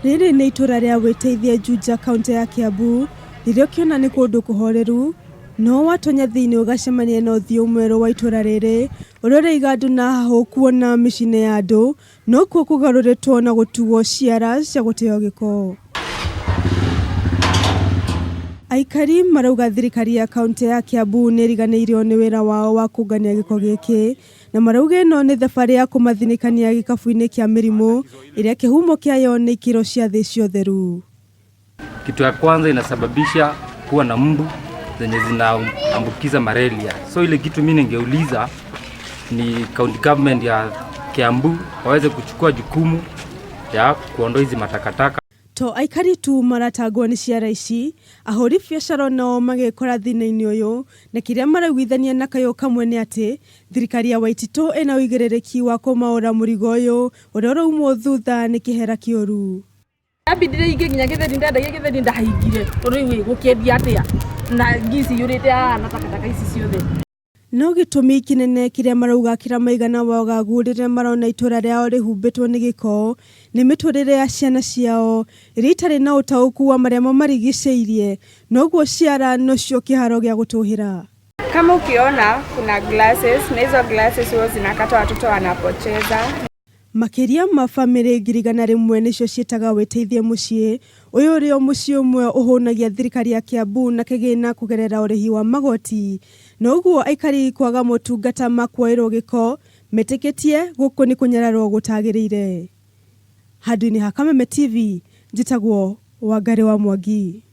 Riri ni itura ria Witeithie Juja kaunti ya Kiambu ririo kiona ni kundu kuhoreru no watonya thiini ugacemania na uthio mweru wa itura riri uria igandu na hahu kuona micii ya andu no kuo kugaruritwo na gutuo ciara cia guteo giko. Aikari marauga thirikari ya kaunti ya Kiambu ni riganeirio ni wira wao wa kungania giko giki na marauga no ni thabari ya kumathinikania gikabu-ini kia mirimu iria kihumo kiayo ni ikiro cia thi cia utheru. Kitu ya kwanza inasababisha kuwa na mbu zenye zinaambukiza malaria. So ile kitu mimi ningeuliza ni county government ya Kiambu waweze kuchukua jukumu ya kuondoa hizi matakataka. To aikari tu maratagwo ni ciara ici ahori biacara no magekora thina-ini uyu na kiria maraiguithania na kayo kamwe ni ati thirikari ya Witeithie ina uigiririki wa kumaura murigo uyu uria uraumo thutha ni kihera kioru. Abidire ige nginya githeri ndadagia githeri ndahingire uri gukendia atia na gici yurite na takataka ici ciothe. No gitumi kinene kiria marauga kira maigana wagagurire marona itura riao rihumbitwo ni giko ni miturire ya ciana ciao iria itari na utauku wa maria marigicirie noguo ciara nocio kiharo gia gutuhira. Kama ukiona kuna glasses na hizo glasses huwa zinakata watoto wanapocheza. Makiria ma family girigana rimwe nicio cietaga Witeithie mucii uyu rio mucii umwe uhunagia thirikari ya Kiambu na kigina kugerera urihi wa magoti noguo aikari kwaga motungata makwairwo giko metikitie guku ni kunyararwo gutagirire. Handu-ini ha Kameme TV njitagwo Wangari wa Mwangi.